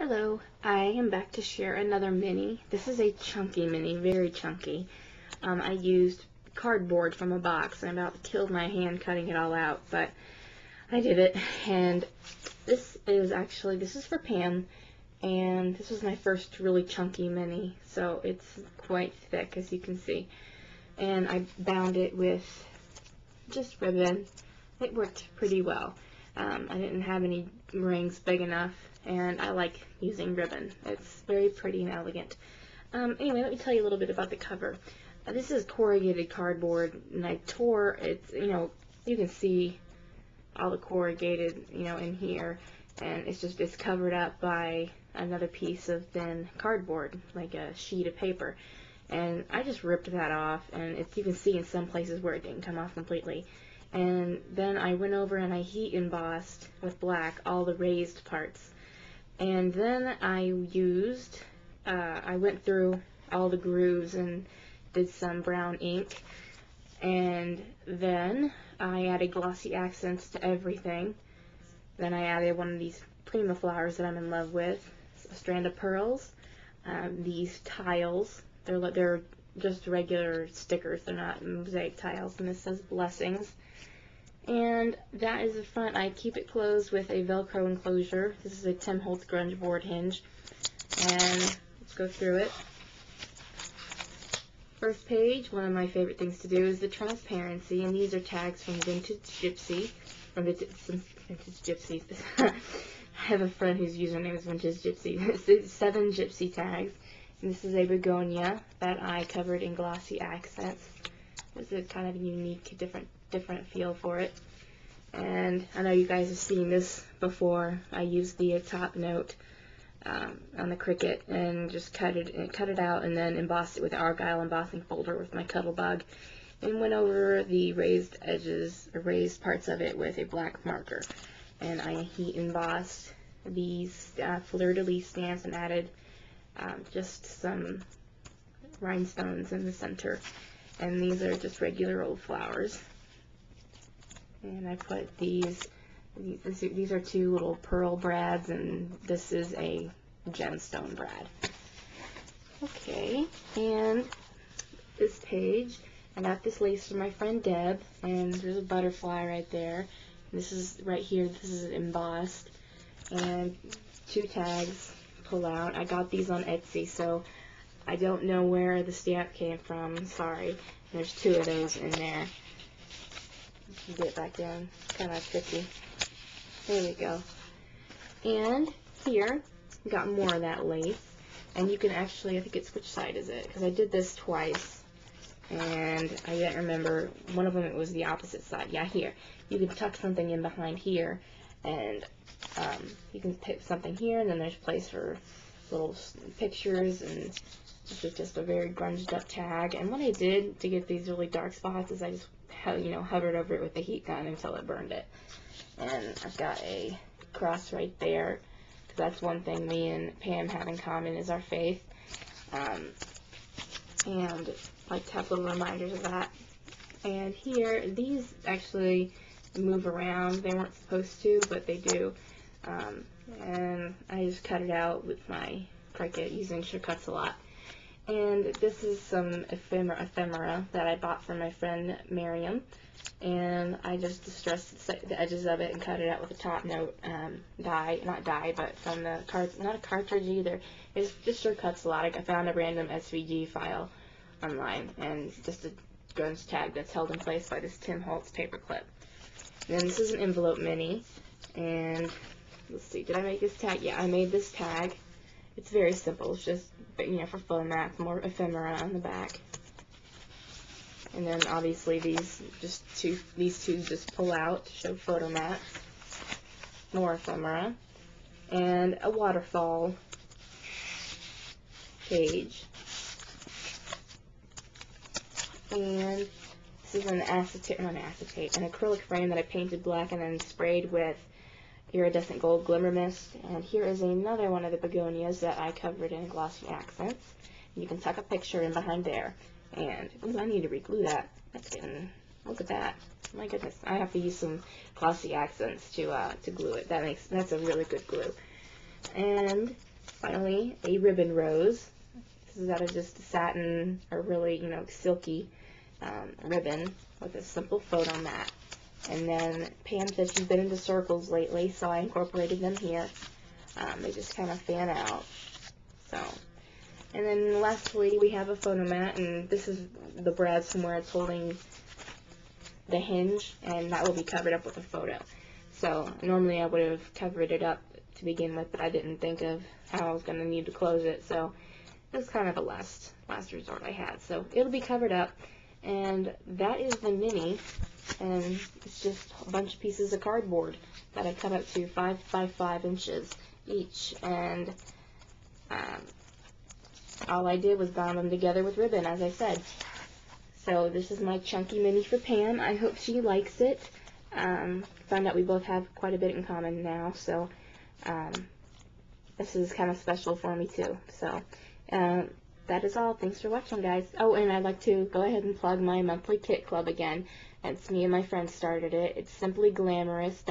Hello, I am back to share another mini. This is a chunky mini, very chunky. I used cardboard from a box. I about killed my hand cutting it all out, but I did it. And this is for Pam, and this was my first really chunky mini, so it's quite thick, as you can see. And I bound it with just ribbon. It worked pretty well. I didn't have any rings big enough, and I like using ribbon. It's very pretty and elegant. Anyway, let me tell you a little bit about the cover. This is corrugated cardboard, and I tore it. You can see all the corrugated, in here, and it's covered up by another piece of thin cardboard, like a sheet of paper. And I just ripped that off, and you can see in some places where it didn't come off completely. And then I went over and I heat embossed with black all the raised parts. And then I went through all the grooves and did some brown ink. And then I added glossy accents to everything. Then I added one of these Prima flowers that I'm in love with, a strand of pearls, these tiles. They're just regular stickers, they're not mosaic tiles, and this says blessings. And that is the front. I keep it closed with a Velcro enclosure. This is a Tim Holtz grunge board hinge. And let's go through it. First page, one of my favorite things to do is the transparency, and these are tags from Vintage Gypsy. Some Vintage Gypsies. I have a friend whose username is Vintage Gypsy. It's 7 gypsy tags. And this is a begonia that I covered in glossy accents. This is kind of a unique, different feel for it. And I know you guys have seen this before. I used the top note on the Cricut and just cut it out, and then embossed it with the Argyle embossing folder with my Cuttlebug, and went over the raised edges, or raised parts of it, with a black marker. And I heat embossed these fleur-de-lis stamps and added just some rhinestones in the center. And these are just regular old flowers. And I put these are 2 little pearl brads, and this is a gemstone brad. Okay, and this page, I got this lace from my friend Deb, and there's a butterfly right there. This is right here, this is embossed, and 2 tags pull out. I got these on Etsy, so I don't know where the stamp came from, sorry. There's 2 of those in there. Get it back down, kind of tricky. There we go. And here, we got more of that lace. And you can actually, I think it's, which side is it? Because I did this twice, and I didn't remember, one of them it was the opposite side. Yeah, here. You can tuck something in behind here, and you can put something here, and then there's place for little pictures, and this is just a very grunged up tag. And what I did to get these really dark spots is I just hovered over it with the heat gun until it burned it. And I've got a cross right there, because that's one thing me and Pam have in common, is our faith. And I like to have little reminders of that. And here, these actually move around. They weren't supposed to, but they do. And I just cut it out with my Cricut using Sure-Cuts-A-Lot. And this is some ephemera that I bought from my friend Miriam, and I just distressed the edges of it and cut it out with a top note not dye, but from the not a cartridge either. It's just Sure-Cuts-A-Lot. I found a random SVG file online, and just a grunge tag that's held in place by this Tim Holtz paperclip. And then this is an envelope mini, and let's see, did I make this tag? Yeah, I made this tag. It's very simple. It's just, for faux mats, more ephemera on the back. And then obviously these two just pull out to show photo mats. More ephemera. And a waterfall page. And this is an acrylic frame that I painted black and then sprayed with iridescent gold glimmer mist. And here is another one of the begonias that I covered in glossy accents. You can tuck a picture in behind there. And ooh, I need to re-glue that. Look at that. My goodness, I have to use some glossy accents to glue it. That's a really good glue. And finally, a ribbon rose. This is out of just satin, or really, silky ribbon with a simple photo mat. And then Pam said she's been into circles lately, so I incorporated them here. They just kind of fan out. So, and then lastly, we have a photo mat, and this is the brads from where it's holding the hinge, and that will be covered up with a photo. So normally I would have covered it up to begin with, but I didn't think of how I was going to need to close it, so it was kind of a last resort I had. So it'll be covered up, and that is the mini, and it's just a bunch of pieces of cardboard that I cut up to 5 by 5 inches each, and all I did was bound them together with ribbon, as I said. So this is my chunky mini for Pam. I hope she likes it. Found out we both have quite a bit in common now, so this is kind of special for me too. So that is all. Thanks for watching, guys. Oh, and I'd like to go ahead and plug my monthly kit club again. It's me and my friends started it. It's Simply Glamorous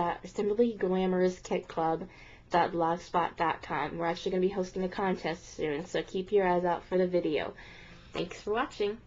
Kit Club.blogspot.com. We're actually going to be hosting a contest soon, so keep your eyes out for the video. Thanks for watching.